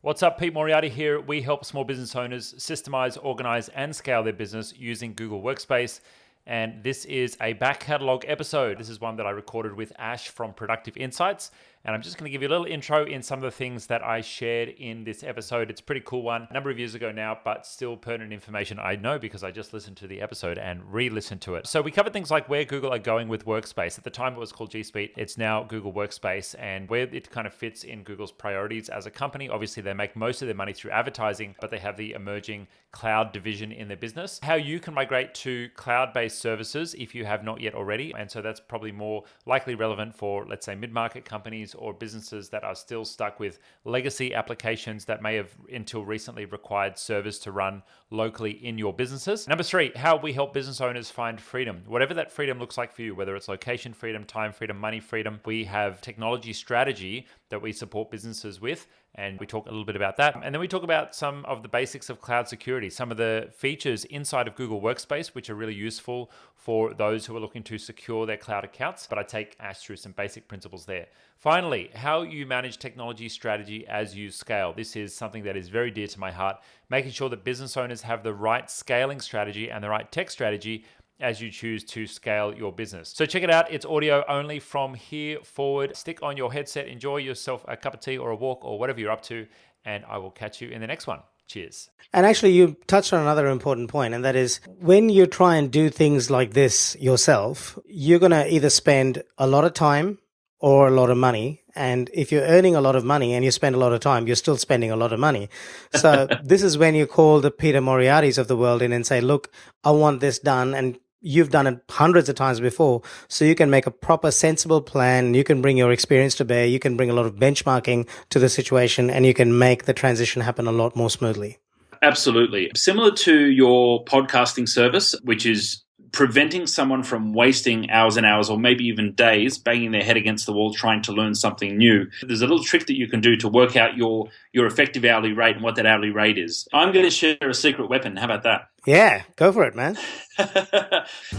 What's up, Pete Moriarty here. We help small business owners systemize, organize, and scale their business using Google Workspace. And this is a back catalog episode. This is one that I recorded with Ash from Productive Insights. And I'm just going to give you a little intro in some of the things that I shared in this episode. It's a pretty cool one, a number of years ago now, but still pertinent information I know because I just listened to the episode and re-listened to it. So we covered things like where Google are going with Workspace. At the time it was called G Suite. It's now Google Workspace, and where it kind of fits in Google's priorities as a company. Obviously they make most of their money through advertising, but they have the emerging cloud division in their business. How you can migrate to cloud-based services if you have not yet already. And so that's probably more likely relevant for, let's say, mid-market companies or businesses that are still stuck with legacy applications that may have until recently required servers to run locally in your businesses. Number 3, how we help business owners find freedom. Whatever that freedom looks like for you, whether it's location freedom, time freedom, money freedom, we have technology strategy that we support businesses with. And we talk a little bit about that. And then we talk about some of the basics of cloud security, some of the features inside of Google Workspace, which are really useful for those who are looking to secure their cloud accounts. But I take Ash through some basic principles there. Finally, how you manage technology strategy as you scale. This is something that is very dear to my heart, making sure that business owners have the right scaling strategy and the right tech strategy as you choose to scale your business. So check it out. It's audio only from here forward. Stick on your headset, enjoy yourself a cup of tea or a walk or whatever you're up to, and I will catch you in the next one. Cheers. And actually, you touched on another important point, and that is when you try and do things like this yourself, you're going to either spend a lot of time or a lot of money. And if you're earning a lot of money and you spend a lot of time, you're still spending a lot of money. So this is when you call the Peter Moriartys of the world in and say, look, I want this done. And you've done it hundreds of times before, so you can make a proper, sensible plan. You can bring your experience to bear. You can bring a lot of benchmarking to the situation, and you can make the transition happen a lot more smoothly. Absolutely. Similar to your podcasting service, which is preventing someone from wasting hours and hours or maybe even days banging their head against the wall trying to learn something new. There's a little trick that you can do to work out your effective hourly rate and what that hourly rate is. I'm going to share a secret weapon. How about that? Yeah, go for it, man.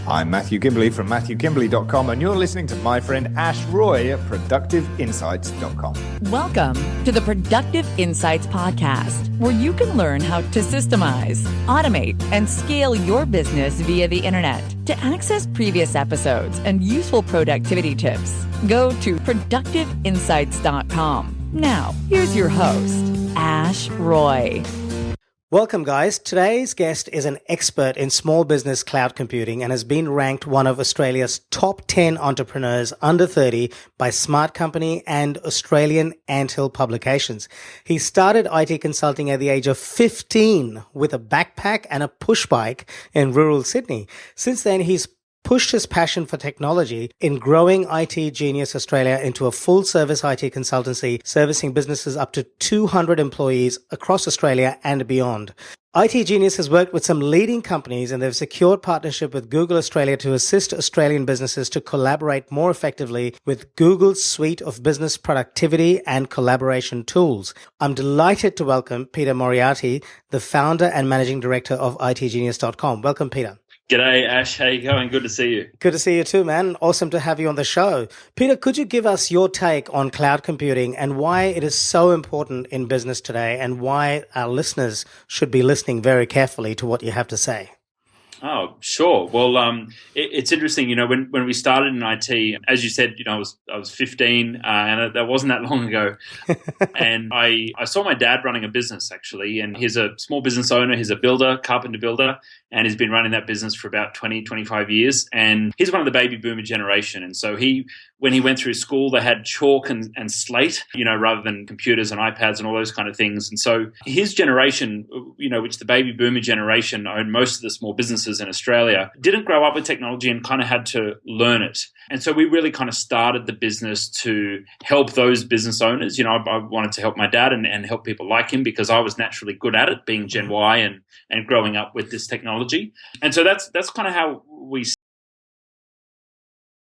I'm Matthew Gimbley from MatthewGimbley.com, and you're listening to my friend Ash Roy at ProductiveInsights.com. Welcome to the Productive Insights Podcast, where you can learn how to systemize, automate, and scale your business via the internet. To access previous episodes and useful productivity tips, go to ProductiveInsights.com. Now, here's your host, Ash Roy. Welcome, guys. Today's guest is an expert in small business cloud computing and has been ranked one of Australia's top 10 entrepreneurs under 30 by Smart Company and Australian Anthill Publications. He started IT consulting at the age of 15 with a backpack and a push bike in rural Sydney. Since then, he's pushed his passion for technology in growing IT Genius Australia into a full-service IT consultancy, servicing businesses up to 200 employees across Australia and beyond. IT Genius has worked with some leading companies, and they've secured partnership with Google Australia to assist Australian businesses to collaborate more effectively with Google's suite of business productivity and collaboration tools. I'm delighted to welcome Peter Moriarty, the founder and managing director of ITGenius.com. Welcome, Peter. G'day, Ash. How you going? Good to see you. Good to see you too, man. Awesome to have you on the show. Peter, could you give us your take on cloud computing and why it is so important in business today, and why our listeners should be listening very carefully to what you have to say? Oh, sure. Well, it's interesting. You know, when we started in IT, as you said, you know, I was 15, and that wasn't that long ago. And I saw my dad running a business, actually, and he's a small business owner. He's a builder, carpenter builder, and he's been running that business for about 20, 25 years. And he's one of the baby boomer generation. And so when he went through school, they had chalk and slate, you know, rather than computers and iPads and all those kind of things. And so his generation, you know, which the baby boomer generation owned most of the small businesses in Australia, didn't grow up with technology and kind of had to learn it. And so we really kind of started the business to help those business owners. You know, I wanted to help my dad and help people like him because I was naturally good at it, being Gen Y and growing up with this technology. And so that's kind of how we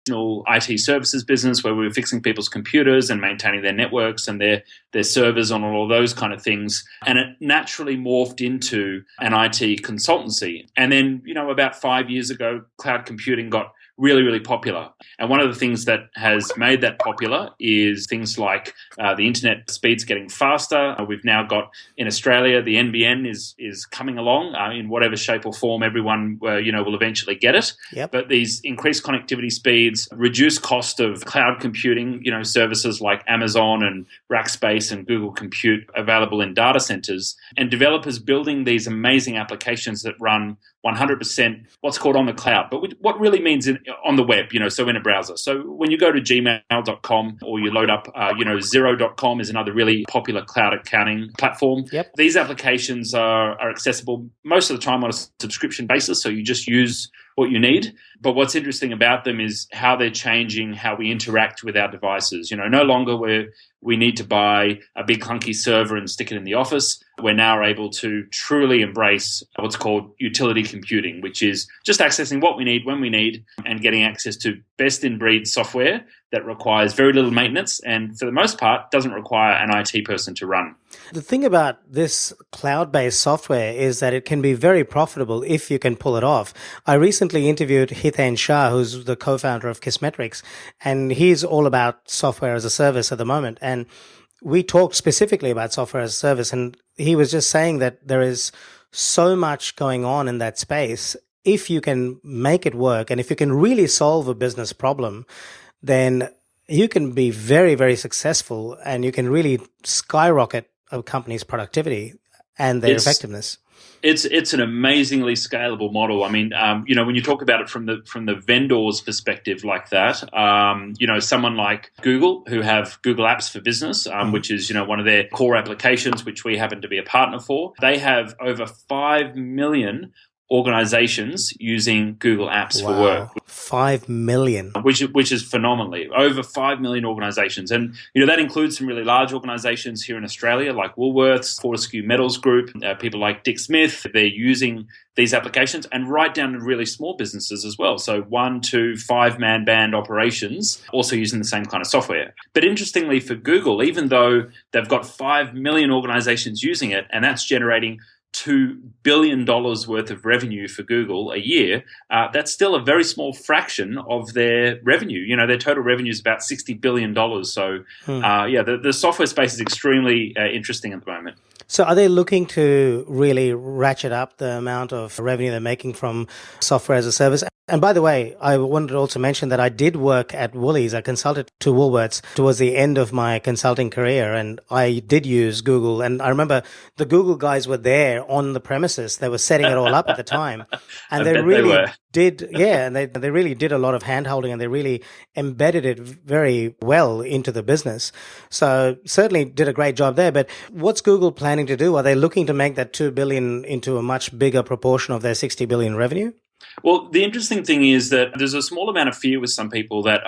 IT services business, where we were fixing people's computers and maintaining their networks and their servers and all of those kind of things. And it naturally morphed into an IT consultancy. And then, you know, about 5 years ago, cloud computing got really, really popular. And one of the things that has made that popular is things like the internet speeds getting faster. We've now got in Australia, the NBN is coming along in whatever shape or form. Everyone will eventually get it. Yep. But these increased connectivity speeds, reduced cost of cloud computing, services like Amazon and Workspace and Google Compute available in data centers, and developers building these amazing applications that run 100% what's called on the cloud, but what really means on the web, so in a browser. So when you go to gmail.com or you load up, Xero.com is another really popular cloud accounting platform. Yep. These applications are accessible most of the time on a subscription basis, so you just use what you need. But what's interesting about them is how they're changing how we interact with our devices. No longer we need to buy a big clunky server and stick it in the office. We're now able to truly embrace what's called utility computing, which is just accessing what we need when we need and getting access to best-in-breed software that requires very little maintenance and, for the most part, doesn't require an IT person to run. The thing about this cloud-based software is that it can be very profitable if you can pull it off. I recently interviewed Hiten Shah, who's the co-founder of Kissmetrics, and he's all about software as a service at the moment. And we talked specifically about software as a service, and he was just saying that there is so much going on in that space. If you can make it work, and if you can really solve a business problem, then you can be very, very successful, and you can really skyrocket a company's productivity and their effectiveness. It's an amazingly scalable model. I mean, when you talk about it from the vendor's perspective like that, someone like Google, who have Google Apps for Business, which is one of their core applications, which we happen to be a partner for, they have over 5 million organizations using Google Apps for work. 5 million. Which is phenomenally. Over 5 million organizations. And, that includes some really large organizations here in Australia, like Woolworths, Fortescue Metals Group, people like Dick Smith. They're using these applications, and right down to really small businesses as well. So 1 to 5-man band operations also using the same kind of software. But interestingly for Google, even though they've got 5 million organizations using it, and that's generating $2 billion worth of revenue for Google a year, that's still a very small fraction of their revenue. Their total revenue is about $60 billion. So, the software space is extremely interesting at the moment. So are they looking to really ratchet up the amount of revenue they're making from software as a service? And by the way, I wanted to also mention that I did work at Woolies. I consulted to Woolworths towards the end of my consulting career, and I did use Google. And I remember the Google guys were there on the premises. They were setting it all up at the time. And they really did, and they really did a lot of hand-holding, and they really embedded it very well into the business. So certainly did a great job there. But what's Google planning to do? Are they looking to make that 2 billion into a much bigger proportion of their 60 billion revenue? Well, the interesting thing is that there's a small amount of fear with some people that,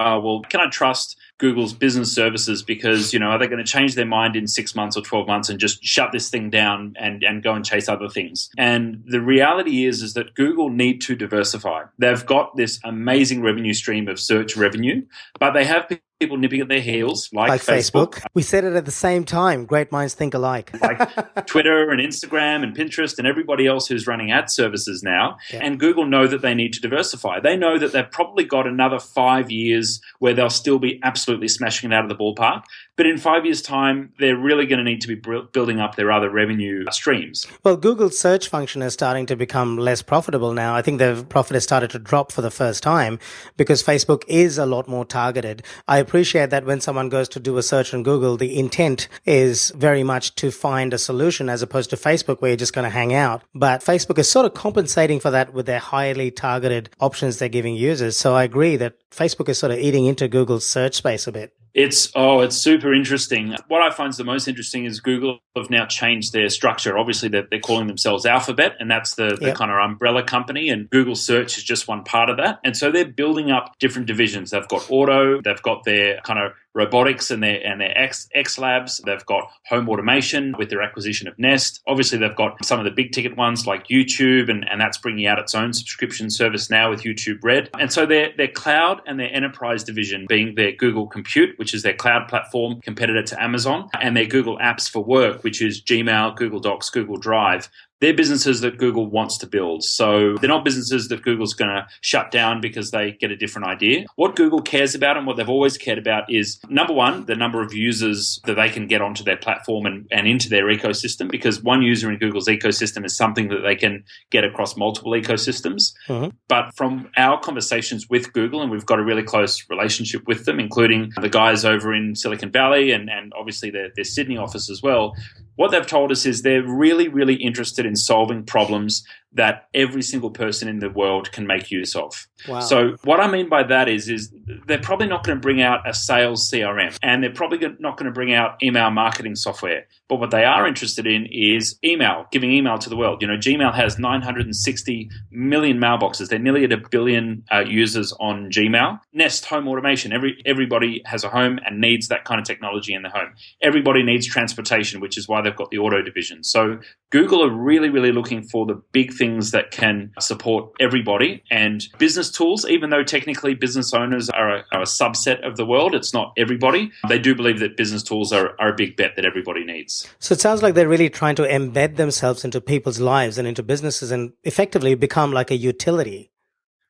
can I trust Google's business services because, are they going to change their mind in 6 months or 12 months and just shut this thing down and go and chase other things? And the reality is that Google need to diversify. They've got this amazing revenue stream of search revenue, but they have people nipping at their heels like Facebook. We said it at the same time. Great minds think alike. Like Twitter and Instagram and Pinterest and everybody else who's running ad services now. Yeah. And Google know that they need to diversify. They know that they've probably got another 5 years where they'll still be absolutely smashing it out of the ballpark. But in 5 years' time, they're really going to need to be building up their other revenue streams. Well, Google's search function is starting to become less profitable now. I think the profit has started to drop for the first time because Facebook is a lot more targeted. I appreciate that when someone goes to do a search on Google, the intent is very much to find a solution as opposed to Facebook where you're just going to hang out. But Facebook is sort of compensating for that with their highly targeted options they're giving users. So I agree that Facebook is sort of eating into Google's search space a bit. It's super interesting. What I find is the most interesting is Google have now changed their structure. Obviously, they're calling themselves Alphabet, and that's the kind of umbrella company, and Google Search is just one part of that. And so they're building up different divisions. They've got auto, they've got their kind of robotics and their X labs. They've got home automation with their acquisition of Nest. Obviously, they've got some of the big ticket ones like YouTube, and that's bringing out its own subscription service now with YouTube Red. And so their cloud and their enterprise division being their Google Compute, which is their cloud platform competitor to Amazon, and their Google Apps for Work, which is Gmail, Google Docs, Google Drive. they're businesses that Google wants to build. So they're not businesses that Google's going to shut down because they get a different idea. What Google cares about and what they've always cared about is, number one, the number of users that they can get onto their platform and into their ecosystem, because one user in Google's ecosystem is something that they can get across multiple ecosystems. Mm-hmm. But from our conversations with Google, and we've got a really close relationship with them, including the guys over in Silicon Valley and obviously their Sydney office as well, what they've told us is they're really, really interested in solving problems that every single person in the world can make use of. Wow. So what I mean by that is they're probably not going to bring out a sales CRM, and they're probably not going to bring out email marketing software. But what they are interested in is email, giving email to the world. Gmail has 960 million mailboxes. They're nearly at 1 billion users on Gmail. Nest home automation. Everybody has a home and needs that kind of technology in the home. Everybody needs transportation, which is why they've got the auto division. So Google are really, really looking for the big things that can support everybody. And business tools, even though technically business owners are a subset of the world, it's not everybody. They do believe that business tools are a big bet that everybody needs. So it sounds like they're really trying to embed themselves into people's lives and into businesses and effectively become like a utility.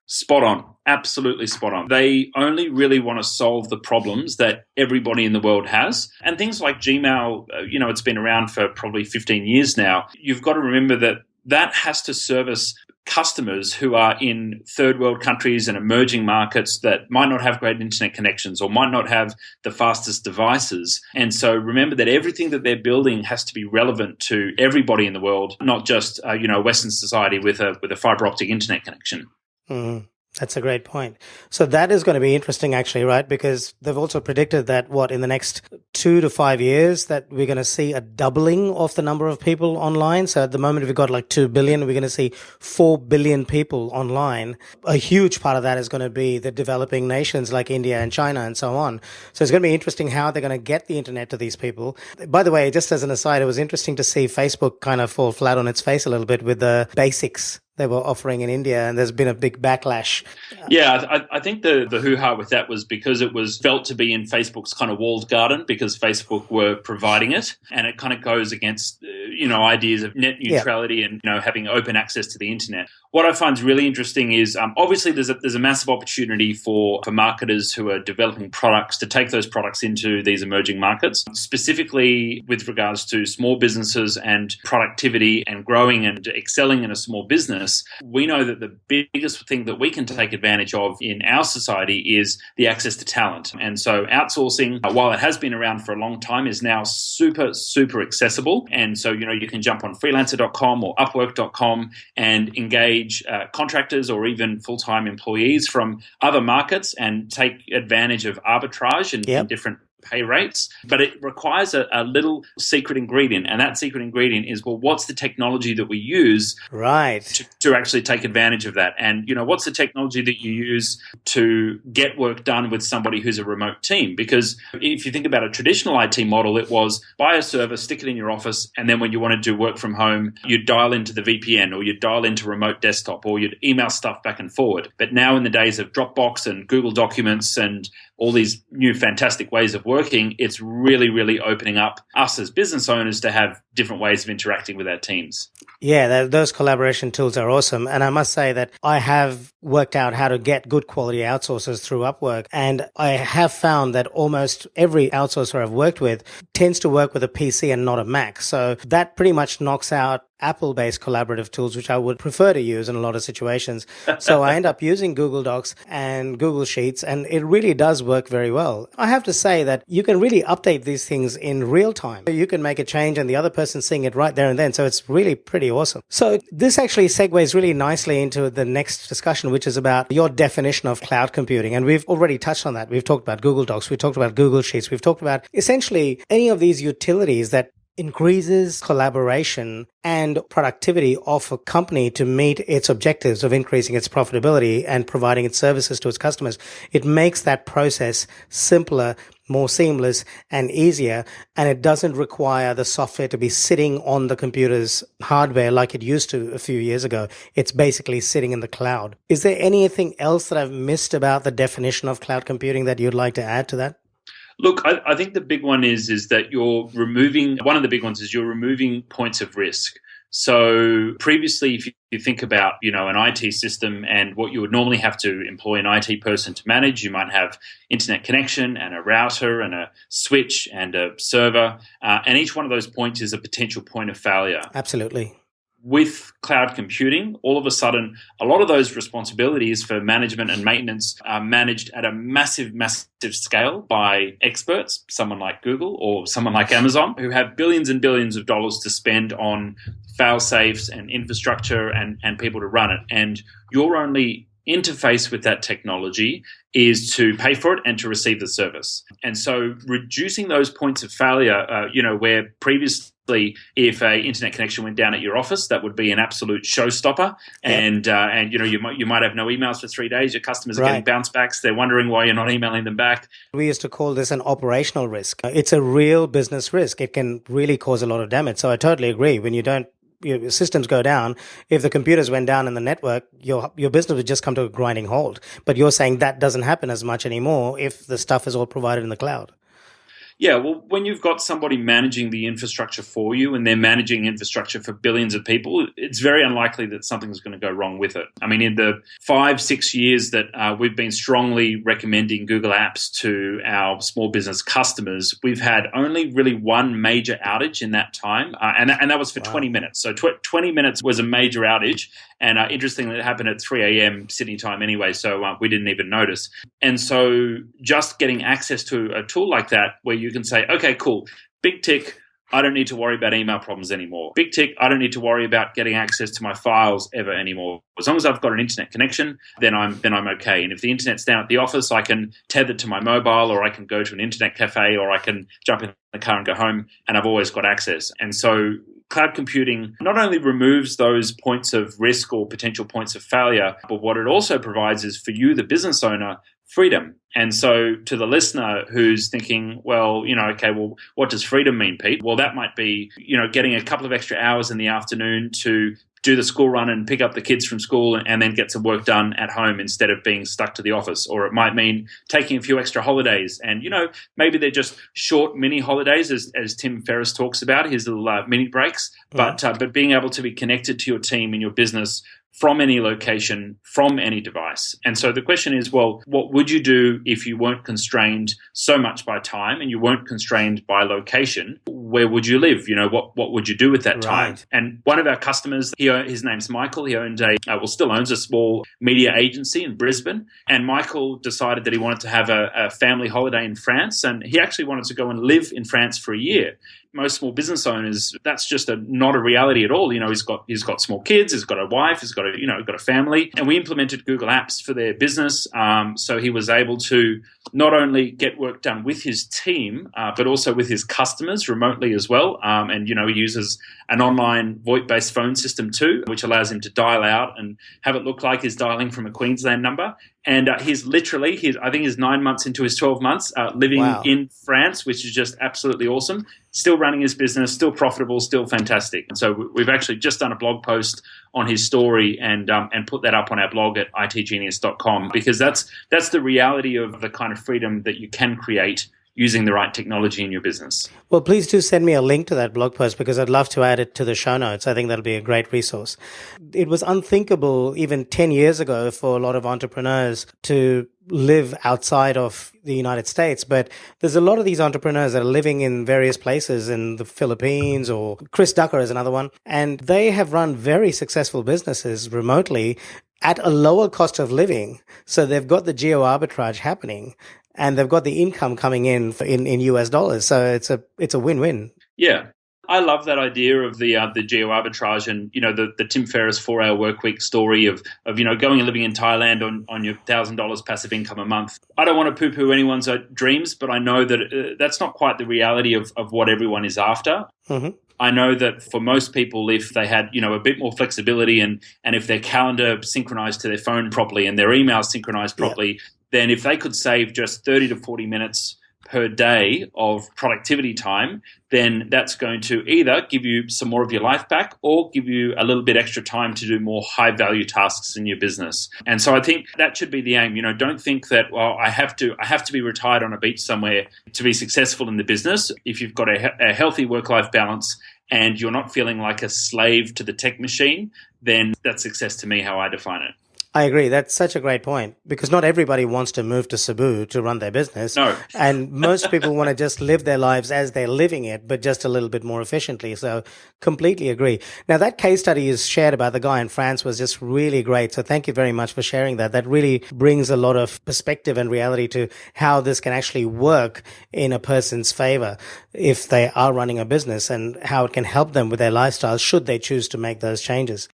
Spot on. Absolutely spot on. They only really want to solve the problems that everybody in the world has. And things like Gmail, it's been around for probably 15 years now. You've got to remember that has to service customers who are in third world countries and emerging markets that might not have great internet connections or might not have the fastest devices. And so remember that everything that they're building has to be relevant to everybody in the world, not just Western society with a fiber optic internet connection. Mm-hmm. That's a great point. So that is going to be interesting, actually, right? Because they've also predicted that in the next 2 to 5 years, that we're going to see a doubling of the number of people online. So at the moment, we've got like 2 billion. We're going to see 4 billion people online. A huge part of that is going to be the developing nations like India and China and so on. So it's going to be interesting how they're going to get the internet to these people. By the way, just as an aside, it was interesting to see Facebook kind of fall flat on its face a little bit with the basics they were offering in India, and there's been a big backlash. Yeah, I think the hoo-ha with that was because it was felt to be in Facebook's kind of walled garden because Facebook were providing it, and it kind of goes against ideas of net neutrality and having open access to the internet. What I find is really interesting is obviously there's a massive opportunity for marketers who are developing products to take those products into these emerging markets, specifically with regards to small businesses and productivity and growing and excelling in a small business. We know that the biggest thing that we can take advantage of in our society is the access to talent. And so outsourcing, while it has been around for a long time, is now super, super accessible. And so, you can jump on freelancer.com or upwork.com and engage contractors or even full-time employees from other markets and take advantage of arbitrage and different pay rates, but it requires a little secret ingredient, and that secret ingredient is, what's the technology that we use to actually take advantage of that? And, what's the technology that you use to get work done with somebody who's a remote team? Because if you think about a traditional IT model, it was buy a server, stick it in your office, and then when you want to do work from home, you'd dial into the VPN or you'd dial into remote desktop or you'd email stuff back and forward. But now in the days of Dropbox and Google Documents and all these new fantastic ways of working, it's really, really opening up us as business owners to have different ways of interacting with our teams. Yeah, those collaboration tools are awesome. And I must say that I have worked out how to get good quality outsourcers through Upwork. And I have found that almost every outsourcer I've worked with tends to work with a PC and not a Mac. So that pretty much knocks out Apple-based collaborative tools, which I would prefer to use in a lot of situations. So I end up using Google Docs and Google Sheets, and it really does work very well. I have to say that you can really update these things in real time. You can make a change and the other person's seeing it right there and then. So it's really pretty awesome. So this actually segues really nicely into the next discussion, which is about your definition of cloud computing. And we've already touched on that. We've talked about Google Docs. We've talked about Google Sheets. We've talked about essentially any of these utilities that increases collaboration and productivity of a company to meet its objectives of increasing its profitability and providing its services to its customers. It makes that process simpler, more seamless and easier, and it doesn't require the software to be sitting on the computer's hardware like it used to a few years ago. It's basically sitting in the cloud. Is there anything else that I've missed about the definition of cloud computing that you'd like to add to that? Look, I think the big one is that you're removing points of risk. So previously, if you think about, an IT system and what you would normally have to employ an IT person to manage, you might have internet connection and a router and a switch and a server. And each one of those points is a potential point of failure. Absolutely. With cloud computing, all of a sudden, a lot of those responsibilities for management and maintenance are managed at a massive, massive scale by experts, someone like Google or someone like Amazon, who have billions and billions of dollars to spend on fail safes and infrastructure and people to run it. And your only interface with that technology is to pay for it and to receive the service. And so reducing those points of failure, where previously if a internet connection went down at your office, that would be an absolute showstopper. And you might have no emails for 3 days. Your customers are getting bounce backs. They're wondering why you're not emailing them back. We used to call this an operational risk. It's a real business risk. It can really cause a lot of damage. So I totally agree. When your systems go down, if the computers went down in the network, your business would just come to a grinding halt. But you're saying that doesn't happen as much anymore if the stuff is all provided in the cloud. Yeah, well, when you've got somebody managing the infrastructure for you and they're managing infrastructure for billions of people, it's very unlikely that something's going to go wrong with it. I mean, in the 5-6 years that we've been strongly recommending Google Apps to our small business customers, we've had only really one major outage in that time, and that was for 20 minutes. So 20 minutes was a major outage, and interestingly, it happened at 3 a.m. Sydney time anyway, so we didn't even notice. And so just getting access to a tool like that where you can say, okay, cool, big tick, I don't need to worry about email problems anymore. Big tick, I don't need to worry about getting access to my files ever anymore. As long as I've got an internet connection, then I'm okay. And if the internet's down at the office, I can tether to my mobile, or I can go to an internet cafe, or I can jump in the car and go home, and I've always got access. And so cloud computing not only removes those points of risk or potential points of failure, but what it also provides is for you, the business owner, freedom. And so to the listener who's thinking, well, what does freedom mean, Pete? Well, that might be, getting a couple of extra hours in the afternoon to do the school run and pick up the kids from school and then get some work done at home instead of being stuck to the office. Or it might mean taking a few extra holidays. And, maybe they're just short mini holidays, as Tim Ferriss talks about, his little mini breaks, but being able to be connected to your team and your business from any location, from any device. And so the question is, well, what would you do if you weren't constrained so much by time and you weren't constrained by location? Where would you live? What would you do with that time? Right. And one of our customers, his name's Michael. He still owns a small media agency in Brisbane. And Michael decided that he wanted to have a family holiday in France. And he actually wanted to go and live in France for a year. Most small business owners, that's just not a reality at all. He's got small kids, he's got a wife, he's got a family, and we implemented Google Apps for their business. So he was able to not only get work done with his team, but also with his customers remotely as well. And he uses an online VoIP-based phone system too, which allows him to dial out and have it look like he's dialing from a Queensland number. And he's 9 months into his 12 months living in France, which is just absolutely awesome. Still running his business, still profitable, still fantastic. And so we've actually just done a blog post on his story and put that up on our blog at itgenius.com, because that's the reality of the kind of freedom that you can create using the right technology in your business. Well, please do send me a link to that blog post, because I'd love to add it to the show notes. I think that'll be a great resource. It was unthinkable even 10 years ago for a lot of entrepreneurs to live outside of the United States. But there's a lot of these entrepreneurs that are living in various places in the Philippines, or Chris Ducker is another one. And they have run very successful businesses remotely at a lower cost of living. So they've got the geo arbitrage happening, and they've got the income coming in US dollars. So it's a win-win. Yeah. I love that idea of the geo arbitrage and, the Tim Ferriss 4-hour work week story of going and living in Thailand on your $1,000 passive income a month. I don't want to poo-poo anyone's dreams, but I know that that's not quite the reality of what everyone is after. Mm-hmm. I know that for most people, if they had, a bit more flexibility and if their calendar synchronized to their phone properly and their emails synchronized properly, then if they could save just 30 to 40 minutes per day of productivity time, then that's going to either give you some more of your life back or give you a little bit extra time to do more high value tasks in your business. And so I think that should be the aim. Don't think that, well, I have to be retired on a beach somewhere to be successful in the business. If you've got a healthy work-life balance and you're not feeling like a slave to the tech machine, then that's success to me, how I define it. I agree. That's such a great point, because not everybody wants to move to Cebu to run their business. No. And most people want to just live their lives as they're living it, but just a little bit more efficiently. So completely agree. Now, that case study you shared about the guy in France was just really great. So thank you very much for sharing that. That really brings a lot of perspective and reality to how this can actually work in a person's favor if they are running a business, and how it can help them with their lifestyle should they choose to make those changes.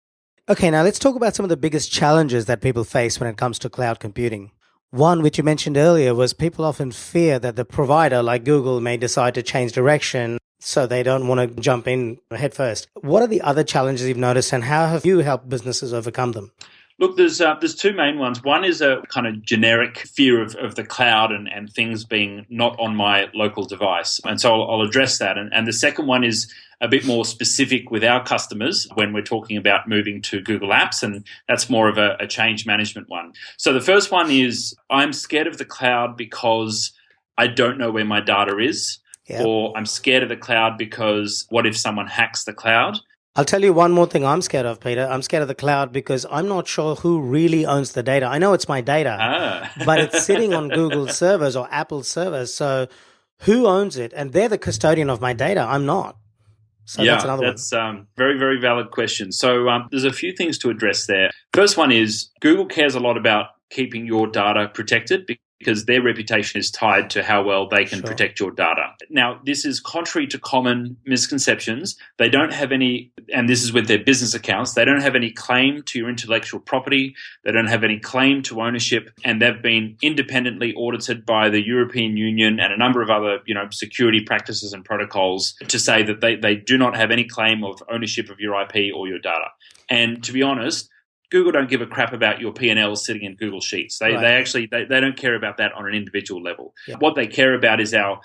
Okay, now let's talk about some of the biggest challenges that people face when it comes to cloud computing. One, which you mentioned earlier, was people often fear that the provider like Google may decide to change direction, so they don't want to jump in head first. What are the other challenges you've noticed, and how have you helped businesses overcome them? Look, there's two main ones. One is a kind of generic fear of the cloud and things being not on my local device. And so I'll address that. And the second one is a bit more specific with our customers when we're talking about moving to Google Apps, and that's more of a change management one. So the first one is I'm scared of the cloud because I don't know where my data is, or I'm scared of the cloud because what if someone hacks the cloud? I'll tell you one more thing I'm scared of, Peter. I'm scared of the cloud because I'm not sure who really owns the data. I know it's my data, but it's sitting on Google's servers or Apple's servers. So who owns it? And they're the custodian of my data. I'm not. So that's another one. That's very, very valid question. So there's a few things to address there. First one is Google cares a lot about keeping your data protected because their reputation is tied to how well they can protect your data. Now, this is contrary to common misconceptions. They don't have any, and this is with their business accounts, they don't have any claim to your intellectual property. They don't have any claim to ownership, and they've been independently audited by the European Union and a number of other, security practices and protocols to say that they do not have any claim of ownership of your IP or your data. And to be honest, Google don't give a crap about your P&L sitting in Google Sheets. They don't care about that on an individual level. Yeah. What they care about is our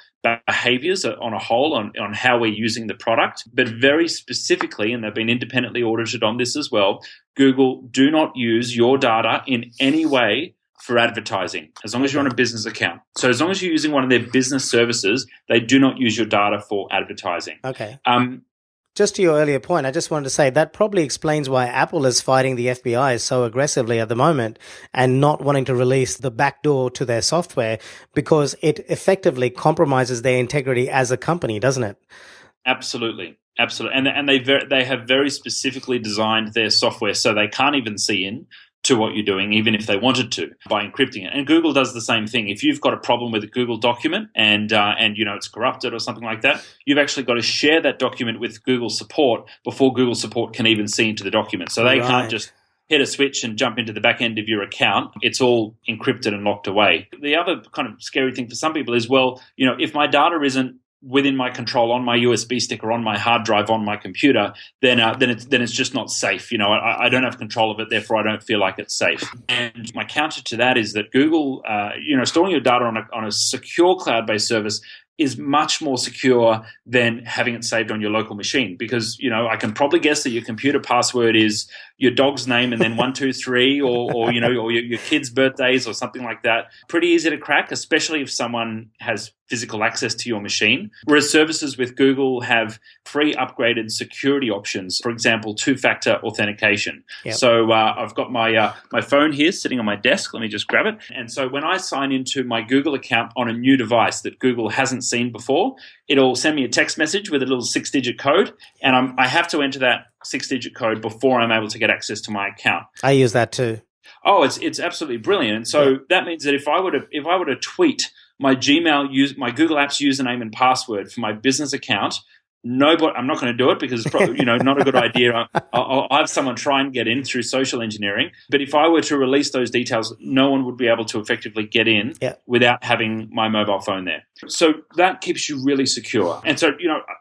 behaviors on a whole, on how we're using the product. But very specifically, and they've been independently audited on this as well, Google do not use your data in any way for advertising, as long as you're on a business account. So as long as you're using one of their business services, they do not use your data for advertising. Okay. Just to your earlier point, I just wanted to say that probably explains why Apple is fighting the FBI so aggressively at the moment and not wanting to release the backdoor to their software, because it effectively compromises their integrity as a company, doesn't it? Absolutely. And they have very specifically designed their software so they can't even see in to what you're doing, even if they wanted to, by encrypting it. And Google does the same thing. If you've got a problem with a Google document and it's corrupted or something like that, you've actually got to share that document with Google support before Google support can even see into the document. So they can't just hit a switch and jump into the back end of your account. It's all encrypted and locked away. The other kind of scary thing for some people is, if my data isn't within my control on my USB stick or on my hard drive on my computer, then it's just not safe. I don't have control of it, therefore I don't feel like it's safe. And my counter to that is that Google, storing your data on a secure cloud-based service is much more secure than having it saved on your local machine, because I can probably guess that your computer password is your dog's name and then 123 or your kids' birthdays or something like that. Pretty easy to crack, especially if someone has physical access to your machine. Whereas services with Google have free upgraded security options, for example, two-factor authentication. Yep. So I've got my phone here sitting on my desk. Let me just grab it. And so when I sign into my Google account on a new device that Google hasn't seen before, it'll send me a text message with a little 6-digit code, and I have to enter that 6-digit code before I'm able to get access to my account. I use that too. Oh, it's absolutely brilliant. And so that means that if I were to tweet my my Google Apps username and password for my business account, I'm not going to do it because it's probably not a good idea. I'll have someone try and get in through social engineering. But if I were to release those details, no one would be able to effectively get in without having my mobile phone there. So that keeps you really secure. And so,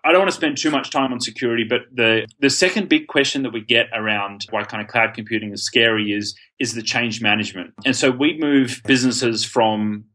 I don't want to spend too much time on security, but the second big question that we get around why kind of cloud computing is scary is the change management. And so we move businesses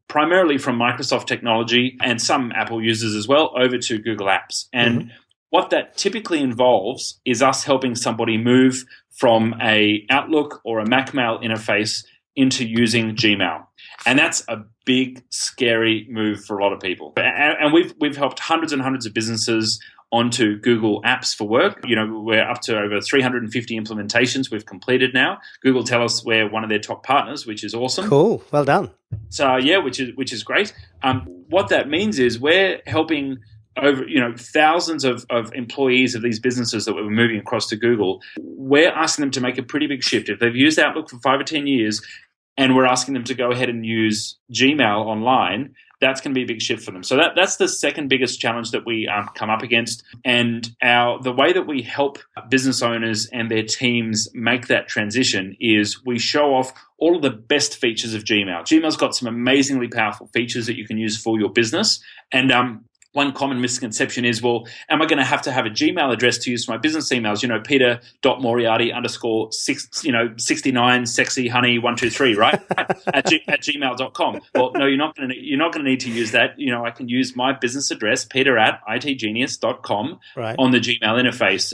primarily from Microsoft technology and some Apple users as well over to Google Apps. And what that typically involves is us helping somebody move from a Outlook or a Mac Mail interface into using Gmail. And that's a big, scary move for a lot of people. And we've helped hundreds and hundreds of businesses onto Google Apps for Work. We're up to over 350 implementations we've completed now. Google tell us we're one of their top partners, which is awesome. Cool. Well done. So which is great. What that means is we're helping over thousands of employees of these businesses that we're moving across to Google. We're asking them to make a pretty big shift. If they've used Outlook for 5 or 10 years and we're asking them to go ahead and use Gmail online, that's going to be a big shift for them. So that's the second biggest challenge that we come up against. And the way that we help business owners and their teams make that transition is we show off all of the best features of Gmail. Gmail's got some amazingly powerful features that you can use for your business. And one common misconception is, well, am I going to have a Gmail address to use for my business emails? Peter.Moriarty _69 sexy honey 123, right? at gmail.com. Well, no, you're not going to need to use that. I can use my business address, peter@itgenius.com, right, on the Gmail interface.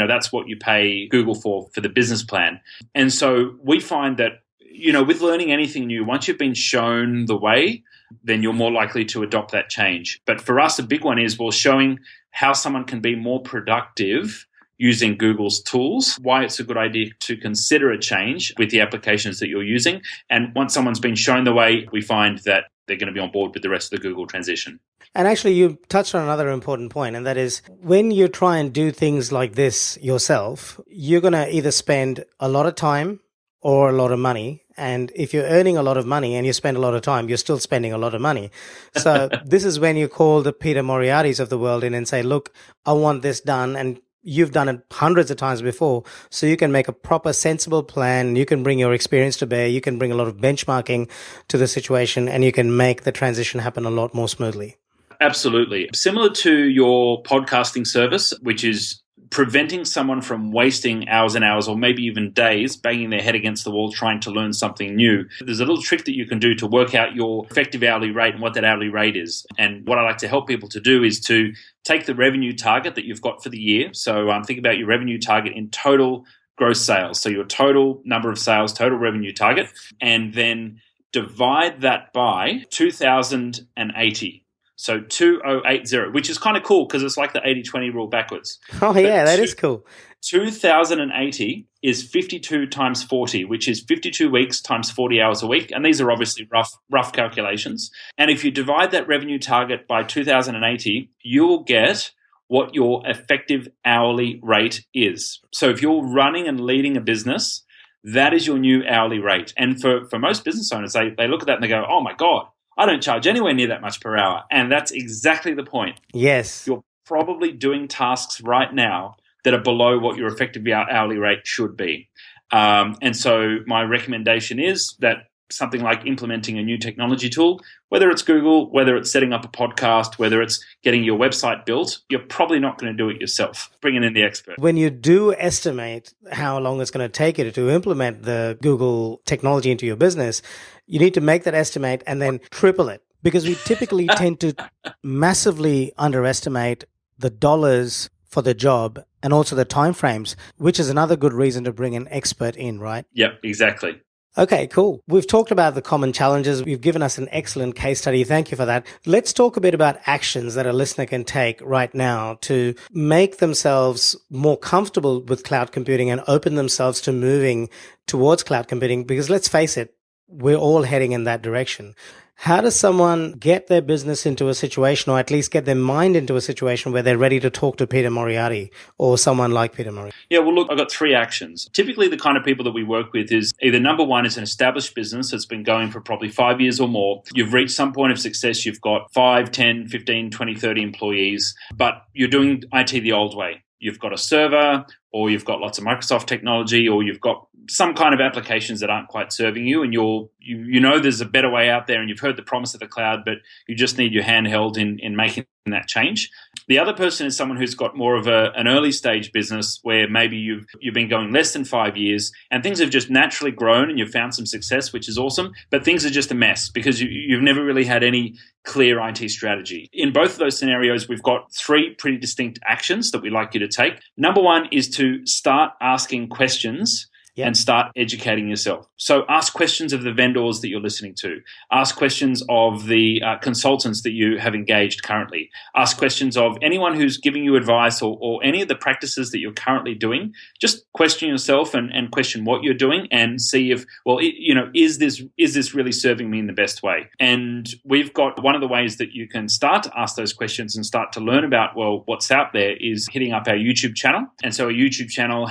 That's what you pay Google for the business plan. And so we find that, with learning anything new, once you've been shown the way, then you're more likely to adopt that change. But for us, a big one is, showing how someone can be more productive using Google's tools, why it's a good idea to consider a change with the applications that you're using. And once someone's been shown the way, we find that they're going to be on board with the rest of the Google transition. And actually, you touched on another important point, and that is when you try and do things like this yourself, you're going to either spend a lot of time or a lot of money. And if you're earning a lot of money and you spend a lot of time, you're still spending a lot of money. So this is when you call the Peter Moriartys of the world in and say, look, I want this done. And you've done it hundreds of times before. So you can make a proper, sensible plan. You can bring your experience to bear. You can bring a lot of benchmarking to the situation, and you can make the transition happen a lot more smoothly. Absolutely. Similar to your podcasting service, which is preventing someone from wasting hours and hours or maybe even days banging their head against the wall trying to learn something new. There's a little trick that you can do to work out your effective hourly rate and what that hourly rate is. And what I like to help people to do is to take the revenue target that you've got for the year. So think about your revenue target in total gross sales. So your total number of sales, total revenue target, and then divide that by 2,080. So 2080, which is kind of cool because it's like the 80-20 rule backwards. Oh, yeah, that is cool. 2080 is 52 times 40, which is 52 weeks times 40 hours a week. And these are obviously rough calculations. And if you divide that revenue target by 2080, you'll get what your effective hourly rate is. So if you're running and leading a business, that is your new hourly rate. And for most business owners, they look at that and they go, oh my God, I don't charge anywhere near that much per hour. And that's exactly the point. Yes. You're probably doing tasks right now that are below what your effective hourly rate should be. And so my recommendation is that something like implementing a new technology tool, whether it's Google, whether it's setting up a podcast, whether it's getting your website built, you're probably not going to do it yourself. Bringing in the expert. When you do estimate how long it's going to take you to implement the Google technology into your business, you need to make that estimate and then triple it, because we typically tend to massively underestimate the dollars for the job and also the timeframes, which is another good reason to bring an expert in, right? Yep, exactly. Okay, cool. We've talked about the common challenges. You've given us an excellent case study. Thank you for that. Let's talk a bit about actions that a listener can take right now to make themselves more comfortable with cloud computing and open themselves to moving towards cloud computing, because let's face it, we're all heading in that direction. How does someone get their business into a situation, or at least get their mind into a situation where they're ready to talk to Peter Moriarty or someone like Peter Moriarty? Yeah, well, look, I've got 3 actions. Typically, the kind of people that we work with is either number one is an established business that's been going for probably 5 years or more. You've reached some point of success. You've got 5, 10, 15, 20, 30 employees, but you're doing IT the old way. You've got a server, or you've got lots of Microsoft technology, or you've got some kind of applications that aren't quite serving you, and you know there's a better way out there, and you've heard the promise of the cloud, but you just need your hand held in making that change. The other person is someone who's got more of an early stage business where maybe you've been going less than 5 years and things have just naturally grown and you've found some success, which is awesome, but things are just a mess because you've never really had any clear IT strategy. In both of those scenarios, we've got 3 pretty distinct actions that we'd like you to take. Number one is to start asking questions and start educating yourself. So ask questions of the vendors that you're listening to. Ask questions of the consultants that you have engaged currently. Ask questions of anyone who's giving you advice or any of the practices that you're currently doing. Just question yourself and question what you're doing and see if, is this really serving me in the best way? And we've got one of the ways that you can start to ask those questions and start to learn about, what's out there is hitting up our YouTube channel. And so our YouTube channel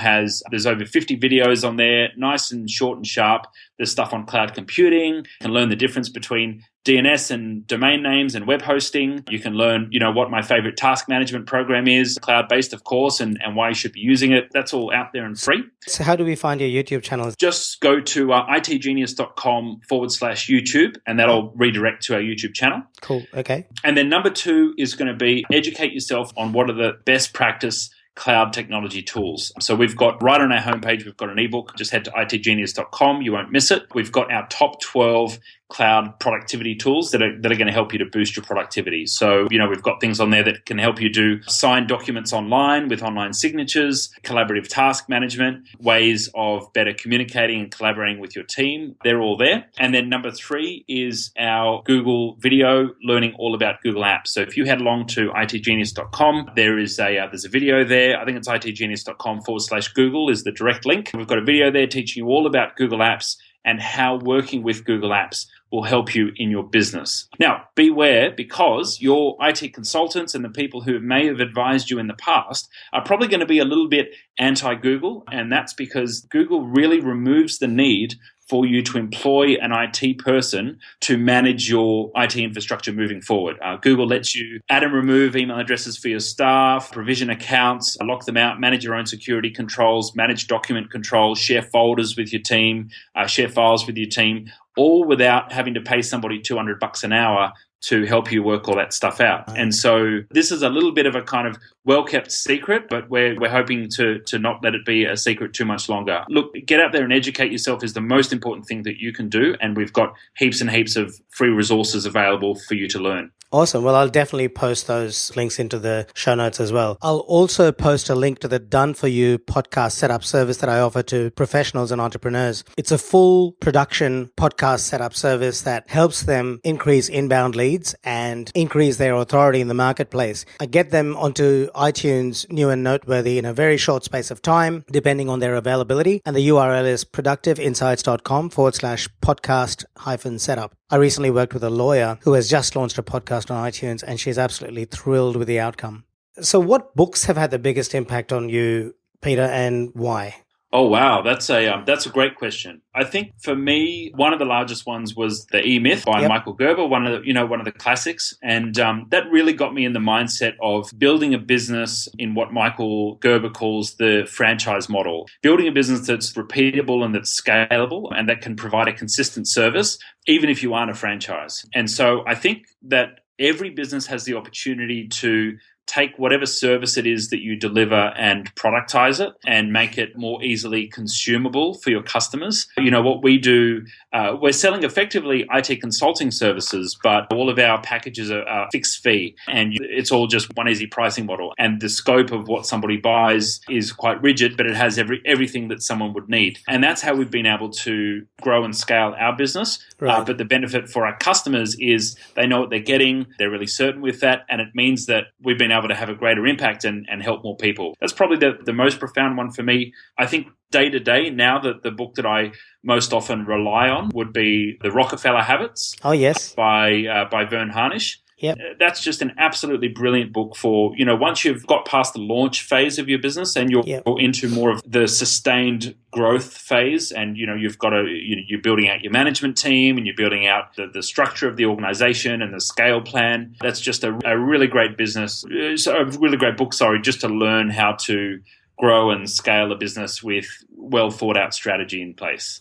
there's over 50 videos on there, nice and short and sharp. There's stuff on cloud computing. You can learn the difference between DNS and domain names and web hosting. You can learn, what my favorite task management program is, cloud-based, of course, and why you should be using it. That's all out there and free. So how do we find your YouTube channel? Just go to itgenius.com/YouTube, and that'll redirect to our YouTube channel. Cool. Okay. And then number 2 is going to be educate yourself on what are the best practice cloud technology tools. So we've got right on our homepage, we've got an ebook. Just head to itgenius.com. You won't miss it. We've got our top 12 cloud productivity tools that are going to help you to boost your productivity. So, we've got things on there that can help you do signed documents online with online signatures, collaborative task management, ways of better communicating and collaborating with your team. They're all there. And then number 3 is our Google video, learning all about Google Apps. So if you head along to itgenius.com, there's a video there. I think it's itgenius.com/Google is the direct link. We've got a video there teaching you all about Google Apps and how working with Google Apps will help you in your business. Now, beware, because your IT consultants and the people who may have advised you in the past are probably going to be a little bit anti-Google, and that's because Google really removes the need for you to employ an IT person to manage your IT infrastructure moving forward. Google lets you add and remove email addresses for your staff, provision accounts, lock them out, manage your own security controls, manage document controls, share folders with your team, share files with your team, all without having to pay somebody $200 an hour to help you work all that stuff out. And so this is a little bit of a kind of well-kept secret, but we're hoping to not let it be a secret too much longer. Look, get out there and educate yourself is the most important thing that you can do, and we've got heaps and heaps of free resources available for you to learn. Awesome. Well, I'll definitely post those links into the show notes as well. I'll also post a link to the Done For You podcast setup service that I offer to professionals and entrepreneurs. It's a full production podcast setup service that helps them increase inbound leads and increase their authority in the marketplace. I get them onto iTunes New and Noteworthy in a very short space of time, depending on their availability. And the URL is productiveinsights.com/podcast-setup. I recently worked with a lawyer who has just launched a podcast on iTunes, and she's absolutely thrilled with the outcome. So what books have had the biggest impact on you, Peter, and why? Oh, wow. That's a great question. I think for me, one of the largest ones was The E-Myth by Michael Gerber, one of the classics. And that really got me in the mindset of building a business in what Michael Gerber calls the franchise model, building a business that's repeatable and that's scalable and that can provide a consistent service, even if you aren't a franchise. And so I think that every business has the opportunity to take whatever service it is that you deliver and productize it and make it more easily consumable for your customers. What we do, we're selling effectively IT consulting services, but all of our packages are fixed fee, and it's all just one easy pricing model. And the scope of what somebody buys is quite rigid, but it has everything that someone would need. And that's how we've been able to grow and scale our business. Right. But the benefit for our customers is they know what they're getting, they're really certain with that, and it means that we've been able to have a greater impact and help more people. That's probably the most profound one for me. I think day to day now, that the book that I most often rely on would be The Rockefeller Habits. Oh, yes. By Vern Harnish. Yep. That's just an absolutely brilliant book for, once you've got past the launch phase of your business and you're into more of the sustained growth phase, and, you've got you're building out your management team and you're building out the structure of the organization and the scale plan. That's just a really great business, a really great book, just to learn how to grow and scale a business with well thought out strategy in place.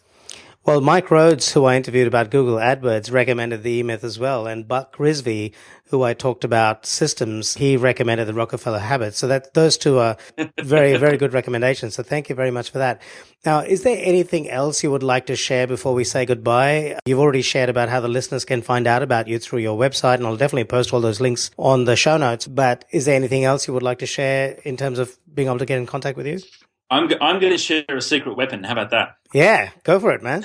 Well, Mike Rhodes, who I interviewed about Google AdWords, recommended the E-Myth as well. And Buck Risby, who I talked about systems, he recommended the Rockefeller Habits. So those two are very, very good recommendations. So thank you very much for that. Now, is there anything else you would like to share before we say goodbye? You've already shared about how the listeners can find out about you through your website, and I'll definitely post all those links on the show notes. But is there anything else you would like to share in terms of being able to get in contact with you? I'm going to share a secret weapon. How about that? Yeah, go for it, man.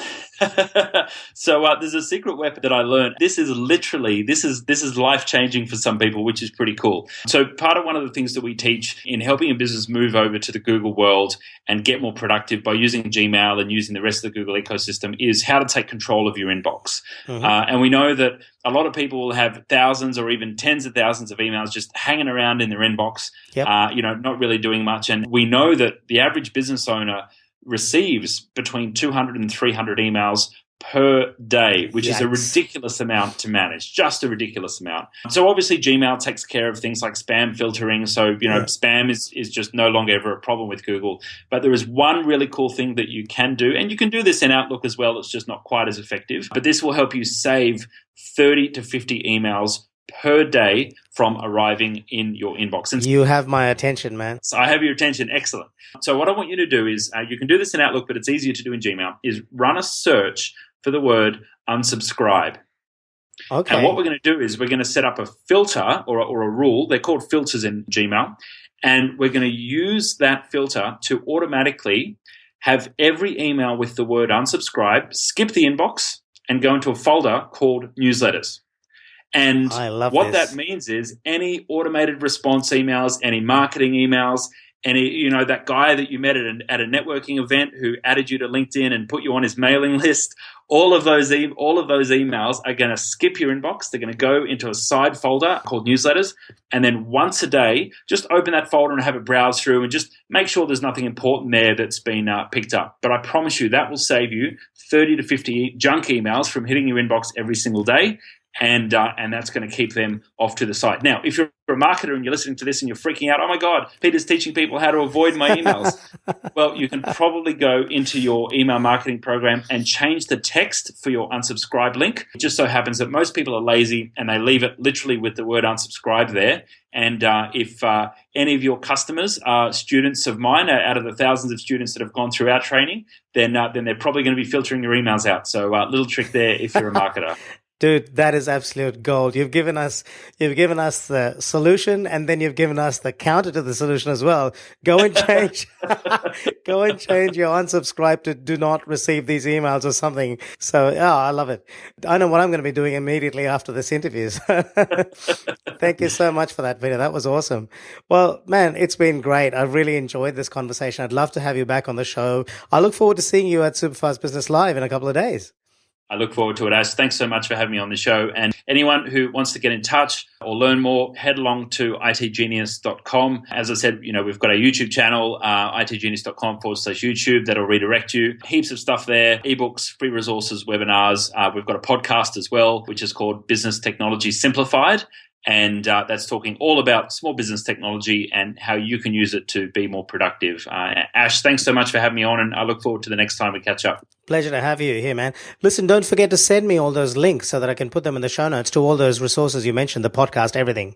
So there's a secret weapon that I learned. This is life-changing for some people, which is pretty cool. So one of the things that we teach in helping a business move over to the Google world and get more productive by using Gmail and using the rest of the Google ecosystem is how to take control of your inbox. Mm-hmm. And we know that a lot of people will have thousands or even tens of thousands of emails just hanging around in their inbox, yep. Not really doing much. And we know that the average business owner receives between 200 and 300 emails per day, which is a ridiculous amount to manage, just a ridiculous amount. So obviously Gmail takes care of things like spam filtering. So, spam is just no longer ever a problem with Google. But there is one really cool thing that you can do, and you can do this in Outlook as well. It's just not quite as effective. But this will help you save 30 to 50 emails per day from arriving in your inbox. And you have my attention, man. So I have your attention. Excellent. So what I want you to do is, you can do this in Outlook, but it's easier to do in Gmail, is run a search for the word unsubscribe. Okay. And what we're going to do is we're going to set up a filter or a rule. They're called filters in Gmail. And we're going to use that filter to automatically have every email with the word unsubscribe skip the inbox and go into a folder called newsletters. And what that means is any automated response emails, any marketing emails, any, that guy that you met at a networking event who added you to LinkedIn and put you on his mailing list, all of those emails are going to skip your inbox. They're going to go into a side folder called newsletters. And then once a day, just open that folder and have it browse through and just make sure there's nothing important there that's been picked up. But I promise you that will save you 30 to 50 junk emails from hitting your inbox every single day. And that's going to keep them off to the side. Now, if you're a marketer and you're listening to this and you're freaking out, oh my God, Peter's teaching people how to avoid my emails. Well, you can probably go into your email marketing program and change the text for your unsubscribe link. It just so happens that most people are lazy and they leave it literally with the word unsubscribe there. And if any of your customers are students of mine, out of the thousands of students that have gone through our training, then they're probably going to be filtering your emails out. So little trick there if you're a marketer. Dude, that is absolute gold. You've given us the solution, and then you've given us the counter to the solution as well. Go and change your unsubscribe to do not receive these emails or something. So, I love it. I know what I'm going to be doing immediately after this interview. Thank you so much for that, Peter. That was awesome. Well, man, it's been great. I've really enjoyed this conversation. I'd love to have you back on the show. I look forward to seeing you at Superfast Business Live in a couple of days. I look forward to it, Ash. Thanks so much for having me on the show. And anyone who wants to get in touch or learn more, head along to itgenius.com. As I said, we've got a YouTube channel, itgenius.com/YouTube. That'll redirect you. Heaps of stuff there, ebooks, free resources, webinars. We've got a podcast as well, which is called Business Technology Simplified. And that's talking all about small business technology and how you can use it to be more productive. Ash, thanks so much for having me on, and I look forward to the next time we catch up. Pleasure to have you here, man. Listen, don't forget to send me all those links so that I can put them in the show notes to all those resources you mentioned, the podcast, everything.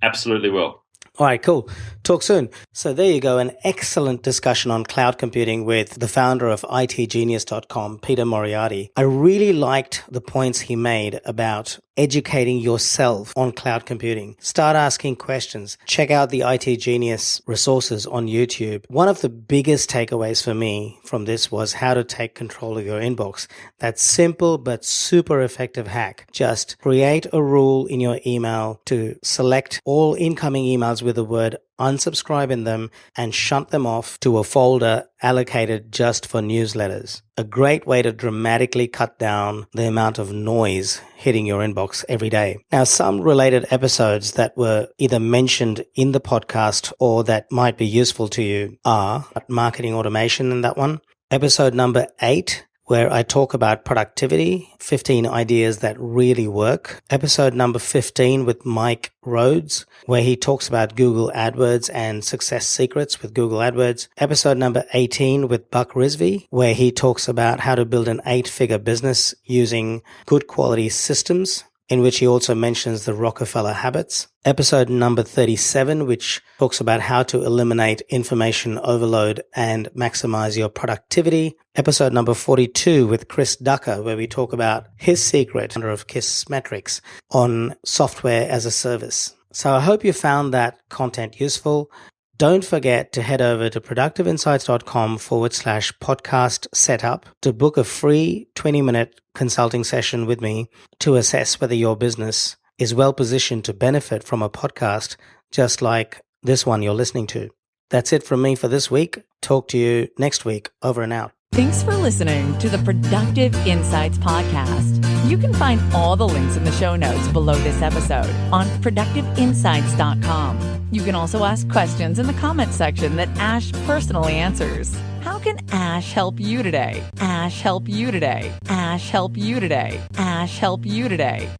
Absolutely will. All right, cool. Talk soon. So there you go. An excellent discussion on cloud computing with the founder of itgenius.com, Peter Moriarty. I really liked the points he made about educating yourself on cloud computing. Start asking questions. Check out the IT Genius resources on YouTube. One of the biggest takeaways for me from this was how to take control of your inbox. That simple but super effective hack. Just create a rule in your email to select all incoming emails with the word unsubscribe in them and shunt them off to a folder allocated just for newsletters. A great way to dramatically cut down the amount of noise hitting your inbox every day. Now, some related episodes that were either mentioned in the podcast or that might be useful to you are marketing automation in that one. Episode number 8, where I talk about productivity, 15 ideas that really work. Episode number 15 with Mike Rhodes, where he talks about Google AdWords and success secrets with Google AdWords. Episode number 18 with Buck Rizvi, where he talks about how to build an 8-figure business using good quality systems, in which he also mentions the Rockefeller habits. Episode number 37, which talks about how to eliminate information overload and maximize your productivity. Episode number 42 with Chris Ducker, where we talk about his secret of KISS metrics on software as a service. So I hope you found that content useful. Don't forget to head over to productiveinsights.com/podcast setup to book a free 20-minute consulting session with me to assess whether your business is well positioned to benefit from a podcast just like this one you're listening to. That's it from me for this week. Talk to you next week. Over and out. Thanks for listening to the Productive Insights Podcast. You can find all the links in the show notes below this episode on productiveinsights.com. You can also ask questions in the comment section that Ash personally answers. How can Ash help you today? Ash help you today? Ash help you today? Ash help you today?